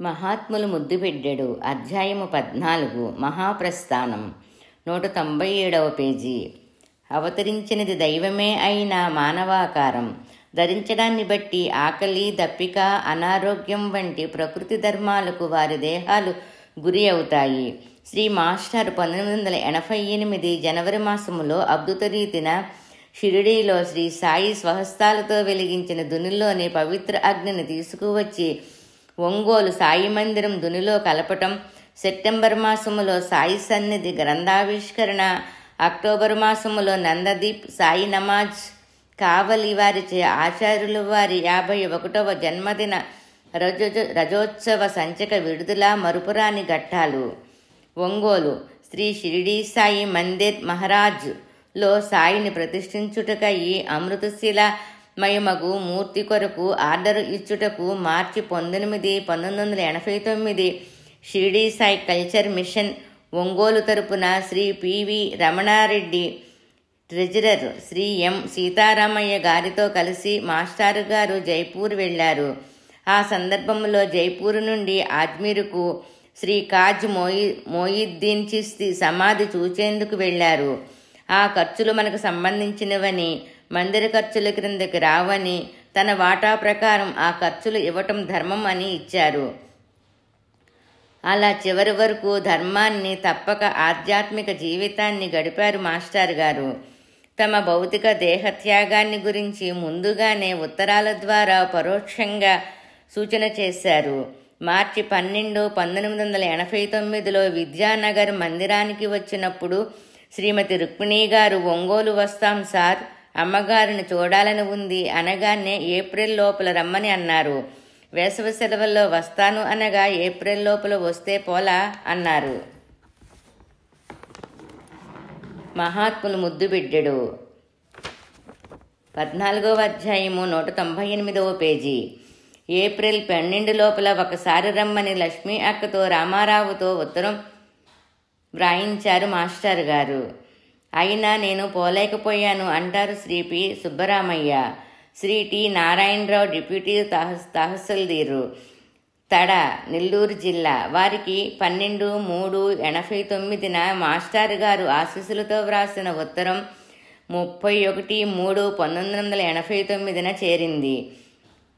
మహాత్ములు ముద్దుబిడ్డెడు అధ్యాయము 14 మహాప్రస్థానం 197వ పేజీ. అవతరించినది దైవమే అయిన మానవాకారం ధరించడాన్ని బట్టి ఆకలి, దప్పిక, అనారోగ్యం వంటి ప్రకృతి ధర్మాలకు వారి దేహాలు గురి అవుతాయి. శ్రీ మాస్టర్ 1988 జనవరి మాసములో అద్భుత రీతిన షిరిడీలో శ్రీ సాయి స్వహస్తాలతో వెలిగించిన దునిలోని పవిత్ర అగ్నిని తీసుకువచ్చి ఒంగోలు సాయి మందిరం దునిలో కలపటం, సెప్టెంబర్ మాసములో సాయి సన్నిధి గ్రంథావిష్కరణ, అక్టోబర్ మాసములో నందదీప్ సాయి నమాజ్ కావలి వారిచే ఆచార్యులు వారి 51వ జన్మదిన రజోత్సవ సంచిక విడుదల మరుపురాని ఘట్టాలు. ఒంగోలు శ్రీ షిరిడీ సాయి మందిర్ మహారాజ్ లో సాయిని ప్రతిష్ఠించుటకై అమృతశిల మయమగు మూర్తి కొరకు ఆర్డరు ఇచ్చుటకు మార్చి 19, 1989 షిరిడీ సాయి కల్చర్ మిషన్ ఒంగోలు తరపున శ్రీ పివి రమణారెడ్డి, ట్రెజరర్ శ్రీ ఎం సీతారామయ్య గారితో కలిసి మాస్టారు గారు జైపూర్ వెళ్లారు. ఆ సందర్భంలో జైపూర్ నుండి అజ్మీరుకు శ్రీ కాజ్ మొయిద్దీన్ చిస్తి సమాధి చూచేందుకు వెళ్లారు. ఆ ఖర్చులు మనకు సంబంధించినవని, మందిర ఖర్చుల క్రిందకి రావని, తన వాటా ప్రకారం ఆ ఖర్చులు ఇవ్వటం ధర్మం అని ఇచ్చారు. అలా చివరి వరకు ధర్మాన్ని తప్పక ఆధ్యాత్మిక జీవితాన్ని గడిపారు మాస్టర్ గారు. తమ భౌతిక దేహత్యాగాన్ని గురించి ముందుగానే ఉత్తరాల ద్వారా పరోక్షంగా సూచన చేశారు. మార్చి 12, 1989లో విద్యానగర్ మందిరానికి వచ్చినప్పుడు శ్రీమతి రుక్మిణి గారు ఒంగోలు వస్తాం సార్, అమ్మగారిని చూడాలని ఉంది అనగానే ఏప్రిల్ లోపల రమ్మని అన్నారు. వేసవి సెలవుల్లో వస్తాను అనగా ఏప్రిల్ లోపల వస్తే పోలా అన్నారు. మహాత్ములు ముద్దుబిడ్డెడు 14వ అధ్యాయము 198వ పేజీ. ఏప్రిల్ 12 లోపల ఒకసారి రమ్మని లక్ష్మీ అక్కతో రామారావుతో ఉత్తరం వ్రాయించారు మాస్టర్ గారు. అయినా నేను పోలేకపోయాను అంటారు Shri P Subbaramaiah. Shri T Narayanarao deputy tahsildar, Tada, Nellore జిల్లా వారికి 12/3/89 మాస్టర్ గారు ఆశీస్సులతో వ్రాసిన ఉత్తరం 31/3/1989 చేరింది.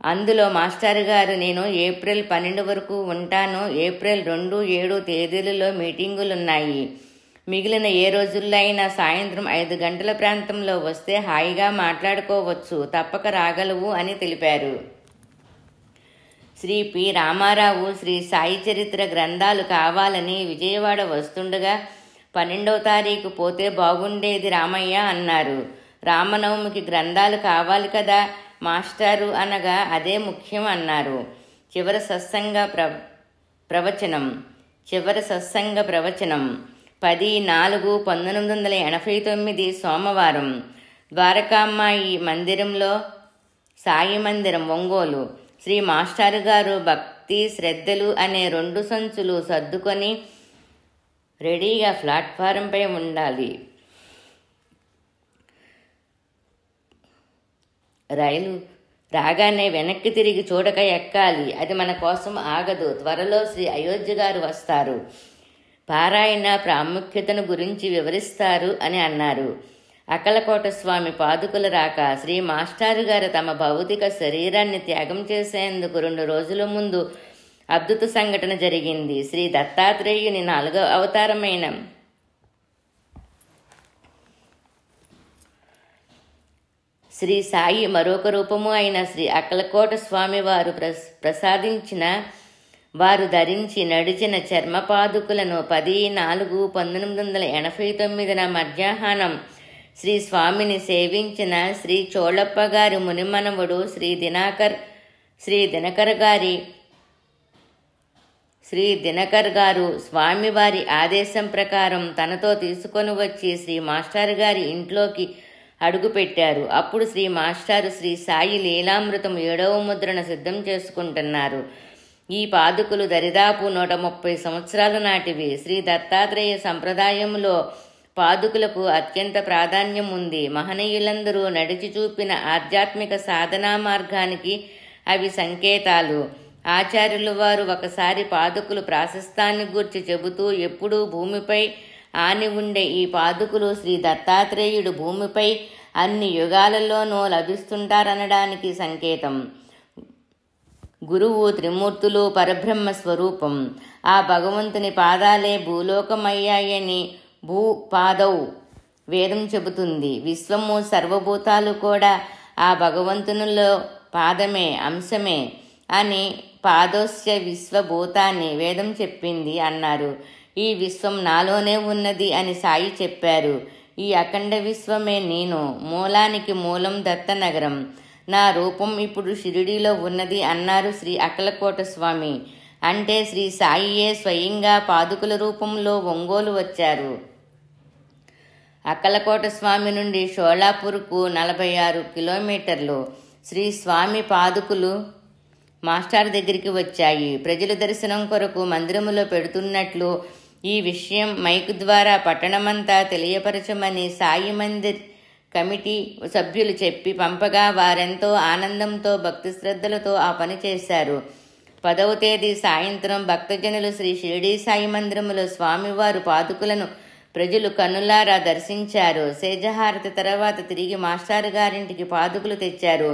అందులో మాస్టర్ గారు, నేను ఏప్రిల్ 12 వరకు ఉంటాను. ఏప్రిల్ 2, 7 తేదీలలో మీటింగులున్నాయి. మిగిలిన ఏ రోజుల్లో అయినా సాయంత్రం 5 గంటల ప్రాంతంలో వస్తే హాయిగా మాట్లాడుకోవచ్చు, తప్పక రాగలవు అని తెలిపారు. శ్రీ పి రామారావు శ్రీ సాయి చరిత్ర గ్రంథాలు కావాలని విజయవాడ వస్తుండగా 12వ తారీఖు పోతే బాగుండేది రామయ్య అన్నారు. రామనవమికి గ్రంథాలు కావాలి కదా మాస్టారు అనగా అదే ముఖ్యం అన్నారు. చివరి సత్సంగ ప్రవచనం 10/4/1989 సోమవారం ద్వారకామాయి మందిరంలో, సాయి మందిరం ఒంగోలు. శ్రీ మాస్టారు గారు భక్తి శ్రద్ధలు అనే 2 సంచులు సర్దుకొని రెడీగా ప్లాట్ఫారంపై ఉండాలి. రైలు రాగానే వెనక్కి తిరిగి చూడక ఎక్కాలి. అది మన కోసం ఆగదు. త్వరలో శ్రీ అయోధ్య గారు వస్తారు. పారాయణ ప్రాముఖ్యతను గురించి వివరిస్తారు అని అన్నారు. అక్కలకోట స్వామి పాదుకుల రాక శ్రీ మాస్టారు గారు తమ భౌతిక శరీరాన్ని త్యాగం చేసేందుకు 2 రోజుల ముందు అద్భుత సంఘటన జరిగింది. శ్రీ దత్తాత్రేయుని 4వ అవతారమైన శ్రీ సాయి మరొక రూపము అయిన శ్రీ అక్కలకోట స్వామి వారు ప్రసాదించిన, వారు ధరించి నడిచిన చర్మపాదుకులను 10/4/1989 మధ్యాహ్నం శ్రీ స్వామిని సేవించిన శ్రీ చోళప్ప గారి మునిమనవుడు శ్రీ దినకర్ గారు స్వామివారి ఆదేశం ప్రకారం తనతో తీసుకొని వచ్చి శ్రీ మాస్టర్ గారి ఇంట్లోకి అడుగుపెట్టారు. అప్పుడు శ్రీ మాస్టారు శ్రీ సాయి లీలామృతం 7వ ముద్రణ సిద్ధం చేసుకుంటున్నారు. ఈ పాదుకులు దరిదాపు 130 సంవత్సరాల నాటివి. శ్రీ దత్తాత్రేయ సంప్రదాయంలో పాదుకులకు అత్యంత ప్రాధాన్యం ఉంది. మహనీయులందరూ నడిచి చూపిన ఆధ్యాత్మిక సాధనా మార్గానికి అవి సంకేతాలు. ఆచార్యులు వారు ఒకసారి పాదుకులు ప్రాశస్తాన్ని గూర్చి చెబుతూ, ఎప్పుడూ భూమిపై ఆని ఉండే ఈ పాదుకులు శ్రీ దత్తాత్రేయుడు భూమిపై అన్ని యుగాలలోనూ లభిస్తుంటారనడానికి సంకేతం. గురువు త్రిమూర్తులు పరబ్రహ్మ స్వరూపం. ఆ భగవంతుని పాదాలే భూలోకమయ్యాయని భూపాదౌ వేదం చెబుతుంది. విశ్వము సర్వభూతాలు కూడా ఆ భగవంతునిలో పాదమే, అంశమే అని పాదోస్య విశ్వభూతాన్ని వేదం చెప్పింది అన్నారు. ఈ విశ్వం నాలోనే ఉన్నది అని సాయి చెప్పారు. ఈ అఖండ విశ్వమే నేను, మూలానికి మూలం దత్తనగరం. నా రూపం ఇప్పుడు షిరిడీలో ఉన్నది అన్నారు శ్రీ అక్కలకోట స్వామి. అంటే శ్రీ సాయియే స్వయంగా పాదుకుల రూపంలో ఒంగోలు వచ్చారు. అక్కలకోట స్వామి నుండి షోలాపూర్కు 46 కిలోమీటర్లు. శ్రీ స్వామి పాదుకులు మాస్టర్ దగ్గరికి వచ్చాయి. ప్రజల దర్శనం కొరకు మందిరములో పెడుతున్నట్లు ఈ విషయం మైకు ద్వారా పట్టణమంతా తెలియపరచమని సాయి మందిర్ కమిటీ సభ్యులు చెప్పి పంపగా వారెంతో ఆనందంతో భక్తి శ్రద్ధలతో ఆ పని చేశారు. 10వ తేదీ సాయంత్రం భక్తజనులు శ్రీ షిరిడీ సాయి మందిరములో స్వామివారు పాదుకులను ప్రజలు కన్నులారా దర్శించారు. సేజహారతి తర్వాత తిరిగి మాస్టారు గారింటికి పాదుకులు తెచ్చారు.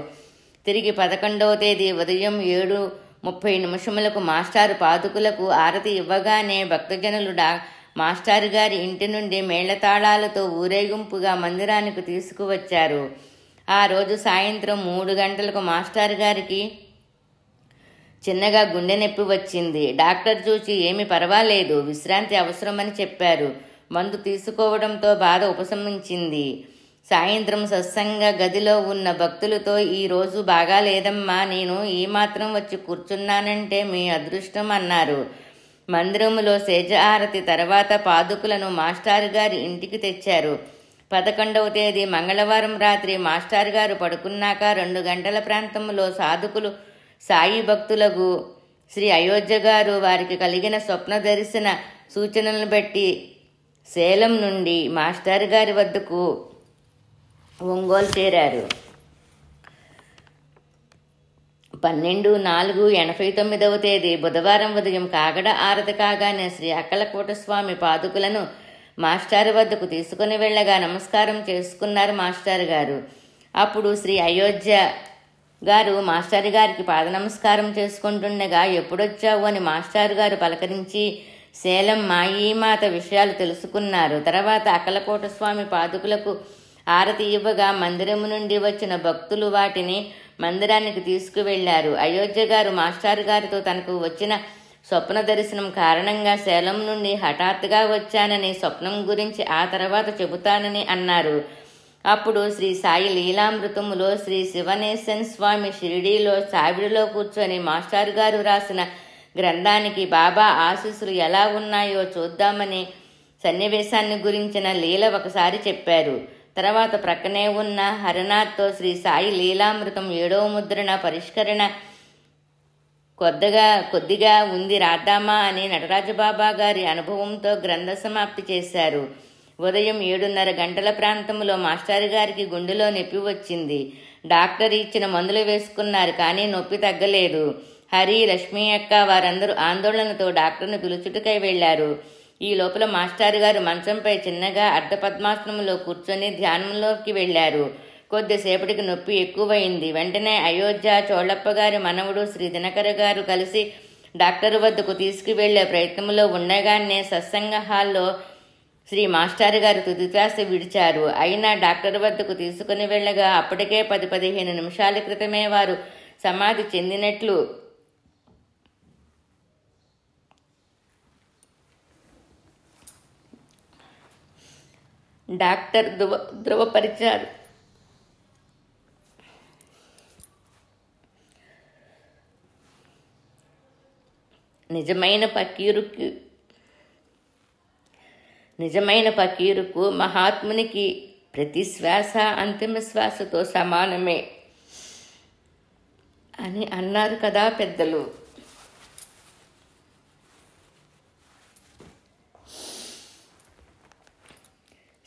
తిరిగి 11వ తేదీ ఉదయం 7:30 మాస్టారు పాదుకులకు ఆరతి ఇవ్వగానే భక్తజనులు మాస్టారు గారి ఇంటి నుండి మేళతాళాలతో ఊరేగింపుగా మందిరానికి తీసుకువచ్చారు. ఆ రోజు సాయంత్రం 3 గంటలకు మాస్టారు గారికి చిన్నగా గుండె నొప్పి వచ్చింది. డాక్టర్ చూచి ఏమీ పర్వాలేదు, విశ్రాంతి అవసరమని చెప్పారు. మందు తీసుకోవడంతో బాధ ఉపశమించింది. సాయంత్రం సత్సంగ గదిలో ఉన్న భక్తులతో, ఈ రోజు బాగాలేదమ్మా, నేను ఈ మాత్రం వచ్చి కూర్చున్నానంటే మీ అదృష్టం అన్నారు. మందిరములో సేజ ఆరతి తర్వాత పాదుకులను మాస్టారు గారి ఇంటికి తెచ్చారు. 11వ తేదీ మంగళవారం రాత్రి మాస్టారు గారు పడుకున్నాక 2 గంటల ప్రాంతంలో సాధకులు సాయి భక్తులకు శ్రీ అయోధ్య గారు వారికి కలిగిన స్వప్న దర్శన సూచనలను బట్టి సేలం నుండి మాస్టారు గారి వద్దకు ఒంగోలు చేరారు. 12/4/89వ తేదీ బుధవారం ఉదయం కాగడ ఆరతి కాగానే శ్రీ అక్కలకోట స్వామి పాదుకులను మాస్టారు వద్దకు తీసుకుని వెళ్ళగా నమస్కారం చేసుకున్నారు మాస్టారు గారు. అప్పుడు శ్రీ అయోధ్య గారు మాస్టారు గారికి పాద నమస్కారం చేసుకుంటుండగా, ఎప్పుడొచ్చావు అని మాస్టారు గారు పలకరించి సేలం మాయీమాత విషయాలు తెలుసుకున్నారు. తర్వాత అక్కలకోట స్వామి పాదుకులకు ఆరతి ఇవ్వగా మందిరము నుండి వచ్చిన భక్తులు వాటిని మందిరానికి తీసుకువెళ్లారు. అయోధ్య గారు మాస్టారు గారితో తనకు వచ్చిన స్వప్న దర్శనం కారణంగా సేలం నుండి హఠాత్తుగా వచ్చానని, స్వప్నం గురించి ఆ తర్వాత చెబుతానని అన్నారు. అప్పుడు శ్రీ సాయి లీలామృతములో శ్రీ శివనేశన్ స్వామి షిరిడీలో సావిడిలో కూర్చొని మాస్టారు గారు రాసిన గ్రంథానికి బాబా ఆశీస్సులు ఎలా ఉన్నాయో చూద్దామని సన్నివేశాన్ని గురించిన లీల ఒకసారి చెప్పారు. తర్వాత ప్రక్కనే ఉన్న హరనాథ్తో శ్రీ సాయి లీలామృతం 7వ ముద్రణ పరిష్కరణ కొద్దిగా ఉంది రాద్దామా అని నటరాజబాబా గారి అనుభవంతో గ్రంథ సమాప్తి చేశారు. ఉదయం 7:30 గంటల ప్రాంతంలో మాస్టారు గారికి గుండెలో నొప్పి వచ్చింది. డాక్టర్ ఇచ్చిన మందులు వేసుకున్నారు, కానీ నొప్పి తగ్గలేదు. హరి, లక్ష్మీ అక్క వారందరూ ఆందోళనతో డాక్టర్ను పిలుచుటకై వెళ్లారు. ఈ లోపల మాస్టారు గారు మంచంపై చిన్నగా అర్ధపద్మాసనంలో కూర్చొని ధ్యానంలోకి వెళ్లారు. కొద్దిసేపటికి నొప్పి ఎక్కువైంది. వెంటనే అయోధ్య చోళప్ప గారి మనవడు శ్రీ దినకర గారు కలిసి డాక్టర్ వద్దకు తీసుకువెళ్లే ప్రయత్నంలో ఉండగానే సత్సంగ హాల్లో శ్రీ మాస్టారు గారు తుదిశ్వాస విడిచారు. అయినా డాక్టర్ వద్దకు తీసుకుని వెళ్ళగా అప్పటికే 10-15 నిమిషాల క్రితమే వారు సమాధి చెందినట్లు డాక్టర్ ధృవపరిచారు. నిజమైన పకీరుకు మహాత్మునికి ప్రతి శ్వాస అంతిమ శ్వాసతో సమానమే అని అన్నారు కదా పెద్దలు.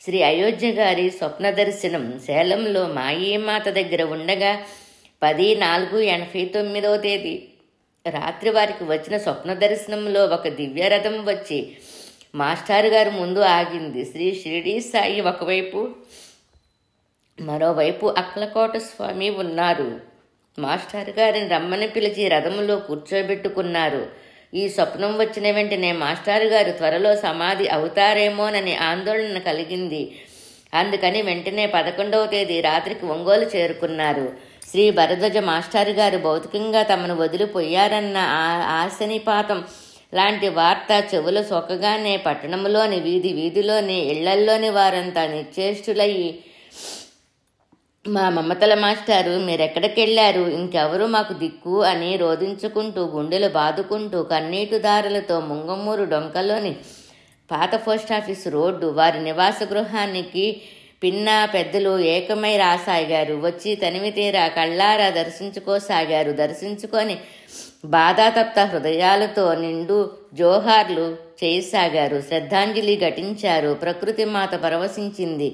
శ్రీ అయోధ్య గారి స్వప్న దర్శనం సేలంలో మాయీమాత దగ్గర ఉండగా 10/4/89వ తేదీ రాత్రి వారికి వచ్చిన స్వప్న దర్శనంలో ఒక దివ్యరథం వచ్చి మాస్టారు గారు ముందు ఆగింది. శ్రీ షిరిడీ సాయి ఒకవైపు, మరోవైపు అక్కలకోట స్వామి ఉన్నారు. మాస్టారు గారిని రమ్మని పిలిచి రథములో కూర్చోబెట్టుకున్నారు. ఈ స్వప్నం వచ్చిన వెంటనే మాస్టారు గారు త్వరలో సమాధి అవుతారేమోనని ఆందోళన కలిగింది. అందుకని వెంటనే 11వ తేదీ రాత్రికి ఒంగోలు చేరుకున్నారు. శ్రీ భరద్వాజ మాస్టారు గారు భౌతికంగా తమను వదిలిపోయారన్న ఆశనిపాతం లాంటి వార్త చెవులు సోకగానే పట్టణంలోని వీధిలోని ఇళ్లల్లోని వారంతా నిశ్చేష్టులయ్యి, మా మమతల మాస్టారు మీరెక్కడికెళ్లారు, ఇంకెవరు మాకు దిక్కు అని రోధించుకుంటూ గుండెలు బాదుకుంటూ కన్నీటిదారులతో ముంగమూరు డొంకలోని పాత పోస్టాఫీసు రోడ్డు వారి నివాస గృహానికి పిన్నా పెద్దలు ఏకమై రాసాగారు. వచ్చి తనివి తీరా కళ్ళారా దర్శించుకోసాగారు. దర్శించుకొని బాధాతప్త హృదయాలతో నిండు జోహార్లు చేయసాగారు. శ్రద్ధాంజలి ఘటించారు. ప్రకృతి మాత పరవశించింది.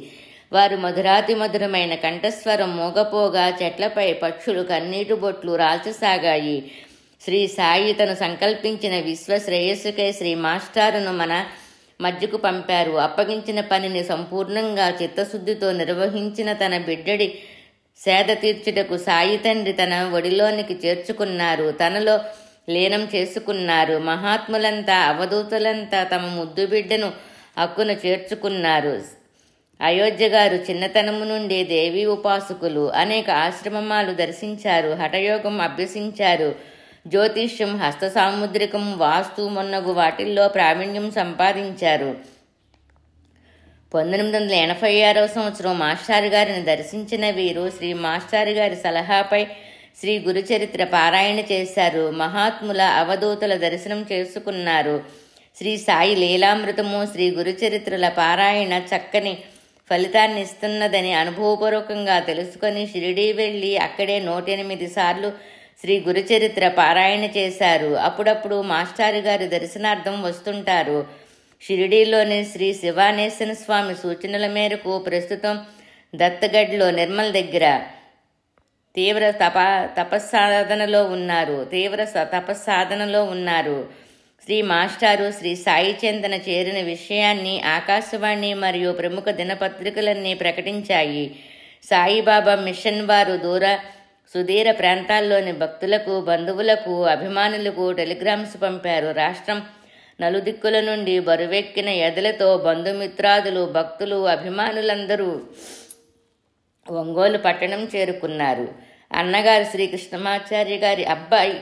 వారు మధురాతి మధురమైన కంఠస్వరం మోగపోగా చెట్లపై పక్షులు కన్నీటి బొట్లు రాల్చసాగాయి. శ్రీ సాయి తను సంకల్పించిన విశ్వశ్రేయస్సుకై శ్రీ మాస్టారును మన మధ్యకు పంపారు. అప్పగించిన పనిని సంపూర్ణంగా చిత్తశుద్ధితో నిర్వహించిన తన బిడ్డడి సేద తీర్చుటకు సాయి తండ్రి తన ఒడిలోనికి చేర్చుకున్నారు. తనలో లీనం చేసుకున్నారు. మహాత్ములంతా అవధూతులంతా తమ ముద్దు బిడ్డను హక్కున చేర్చుకున్నారు. అయోధ్య గారు చిన్నతనము నుండి దేవీ ఉపాసకులు. అనేక ఆశ్రమాలు దర్శించారు. హఠయోగం అభ్యసించారు. జ్యోతిష్యం, హస్త సాముద్రికం, వాస్తు మొన్నగు వాటిల్లో ప్రావీణ్యం సంపాదించారు. 1886వ సంవత్సరం మాస్టారు గారిని దర్శించిన వీరు శ్రీ మాస్టారు గారి సలహాపై శ్రీ గురుచరిత్ర పారాయణ చేశారు. మహాత్ముల అవధూతుల దర్శనం చేసుకున్నారు. శ్రీ సాయి లీలామృతము, శ్రీ గురుచరిత్రల పారాయణ చక్కని ఫలితాన్ని ఇస్తున్నదని అనుభవపూర్వకంగా తెలుసుకొని షిరిడీ వెళ్ళి అక్కడే 108 సార్లు శ్రీ గురుచరిత్ర పారాయణ చేశారు. అప్పుడప్పుడు మాస్టారు గారి దర్శనార్థం వస్తుంటారు. షిరిడీలోని శ్రీ శివానేశ్వర స్వామి సూచనల మేరకు ప్రస్తుతం దత్తగఢ్లో నిర్మల్ దగ్గర తీవ్ర తపస్సాధనలో ఉన్నారు. శ్రీ మాస్టారు శ్రీ సాయి చెంతన చేరిన విషయాన్ని ఆకాశవాణి మరియు ప్రముఖ దినపత్రికలన్నీ ప్రకటించాయి. సాయిబాబా మిషన్ వారు సుదూర ప్రాంతాల్లోని భక్తులకు, బంధువులకు, అభిమానులకు టెలిగ్రామ్స్ పంపారు. రాష్ట్రం నలుదిక్కుల నుండి బరువెక్కిన ఎదలతో బంధుమిత్రాదులు, భక్తులు, అభిమానులందరూ ఒంగోలు పట్టణం చేరుకున్నారు. అన్నగారు శ్రీకృష్ణమాచార్య గారి అబ్బాయి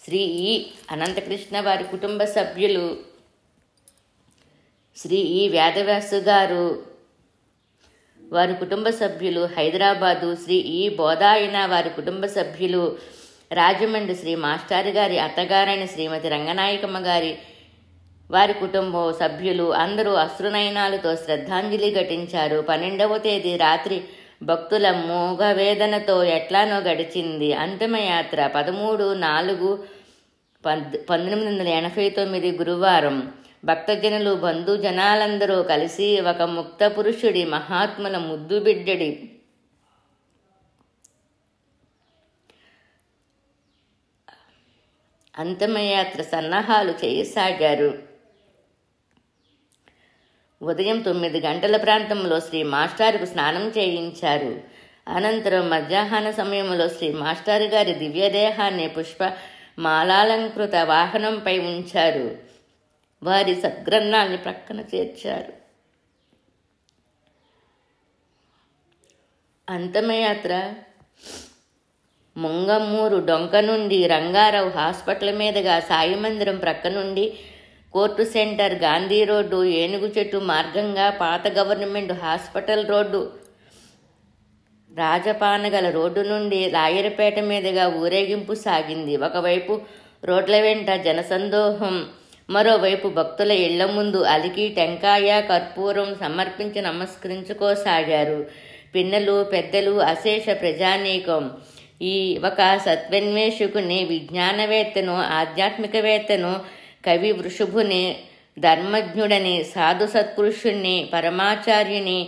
శ్రీ ఈ అనంతకృష్ణ వారి కుటుంబ సభ్యులు, శ్రీ ఈ వేదవ్యాసు గారు వారి కుటుంబ సభ్యులు హైదరాబాదు, శ్రీ ఈ బోధాయన వారి కుటుంబ సభ్యులు రాజమండ్రి, శ్రీ మాస్టారు గారి అత్తగారైన శ్రీమతి రంగనాయకమ్మ గారి వారి కుటుంబ సభ్యులు అందరూ అశ్రునయనాలతో శ్రద్ధాంజలి ఘటించారు. 12వ తేదీ రాత్రి భక్తుల మూగవేదనతో ఎట్లానో గడిచింది. అంతిమయాత్ర 13/4/1889 గురువారం భక్తజనులు, బంధుజనాలందరూ కలిసి ఒక ముక్త పురుషుడి, మహాత్ముల ముద్దు బిడ్డడి అంతిమయాత్ర సన్నాహాలు చేయసాగారు. ఉదయం 9 గంటల ప్రాంతంలో శ్రీ మాస్టారుకు స్నానం చేయించారు. అనంతరం మధ్యాహ్న సమయంలో శ్రీ మాస్టారు గారి దివ్యదేహాన్ని పుష్పమాలాలంకృత వాహనంపై ఉంచారు. వారి సద్గ్రంథాన్ని ప్రక్కన చేర్చారు. అంతిమయాత్ర ముంగమూరు డొంక నుండి రంగారావు హాస్పిటల్ మీదుగా సాయి మందిరం ప్రక్క నుండి కోర్టు సెంటర్, గాంధీ రోడ్డు, ఏనుగు చెట్టు మార్గంగా పాత గవర్నమెంట్ హాస్పిటల్ రోడ్డు, రాజపానగల రోడ్డు నుండి లాయర్పేట మీదుగా ఊరేగింపు సాగింది. ఒకవైపు రోడ్ల వెంట జనసందోహం, మరోవైపు భక్తుల ఇళ్ల ముందు అలికి టెంకాయ, కర్పూరం సమర్పించి నమస్కరించుకోసాగారు. పిన్నలు, పెద్దలు, అశేష ప్రజానీకం. ఈ ఒక సత్వన్వేషకుని, విజ్ఞానవేత్తను, ఆధ్యాత్మికవేత్తను, కవి వృషభుని, ధర్మజ్ఞుడని, సాధు సత్పురుషుణ్ణి, పరమాచార్యుని,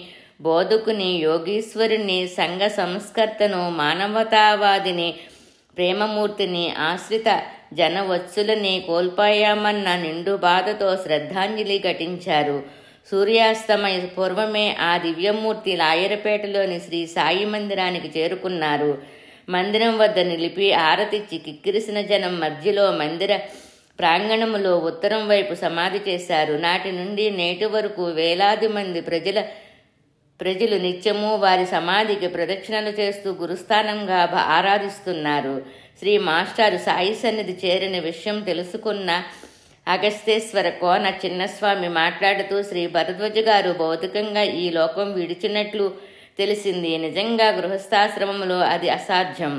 బోధకుని, యోగీశ్వరుని, సంఘ సంస్కర్తను, మానవతావాదిని, ప్రేమమూర్తిని, ఆశ్రిత జనవత్సులని కోల్పోయామన్న నిండు బాధతో శ్రద్ధాంజలి ఘటించారు. సూర్యాస్తమయ పూర్వమే ఆ దివ్యమూర్తి లాయరపేటలోని శ్రీ సాయి మందిరానికి చేరుకున్నారు. మందిరం వద్ద నిలిపి ఆరతిచ్చి కిక్కిరిసిన జనం మధ్యలో మందిర ప్రాంగణములో ఉత్తరం వైపు సమాధి చేశారు. నాటి నుండి నేటి వరకు వేలాది మంది ప్రజలు నిత్యము వారి సమాధికి ప్రదక్షిణలు చేస్తూ గురుస్థానంగా ఆరాధిస్తున్నారు. శ్రీ మాస్టారు సాయి సన్నిధి చేరిన విషయం తెలుసుకున్న అగస్తేశ్వర కోన చిన్నస్వామి మాట్లాడుతూ, శ్రీ భరద్వాజ గారు భౌతికంగా ఈ లోకం విడిచినట్లు తెలిసింది. నిజంగా గృహస్థాశ్రమంలో అది అసాధ్యం.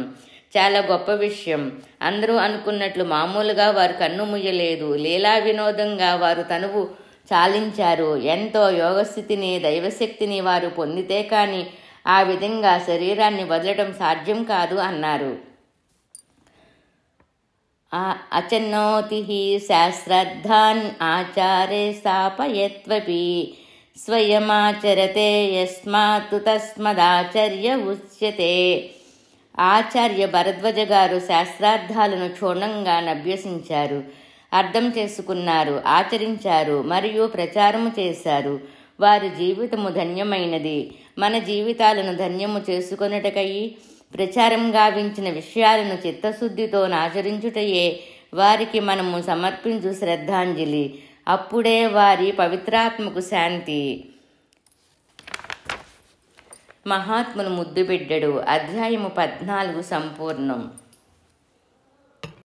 చాలా గొప్ప విషయం. అందరూ అనుకున్నట్లు మామూలుగా వారు కన్ను ముయ్యలేదు. లీలా వినోదంగా వారు తనువు చాలించారు. ఎంతో యోగస్థితిని, దైవశక్తిని వారు పొందితే కానీ ఆ విధంగా శరీరాన్ని వదలడం సాధ్యం కాదు అన్నారు. అచన్నోతి శాస్త్రద్ధాన్ ఆచారే స్థాపయత్వపి స్వయమాచరతే యస్మాత్ తస్మదాచర్య ఉచ్యతే. ఆచార్య భరద్వాజ గారు శాస్త్రార్థాలను క్షుణ్ణంగా అభ్యసించారు, అర్థం చేసుకున్నారు, ఆచరించారు మరియు ప్రచారము చేశారు. వారి జీవితము ధన్యమైనది. మన జీవితాలను ధన్యము చేసుకొనుటకై ప్రచారం గావించిన విషయాలను చిత్తశుద్ధితో ఆచరించుటయే వారికి మనము సమర్పించు శ్రద్ధాంజలి. అప్పుడే వారి పవిత్రాత్మకు శాంతి. మహాత్ములు ముద్దుబిడ్డడు. అధ్యాయము 14 సంపూర్ణం.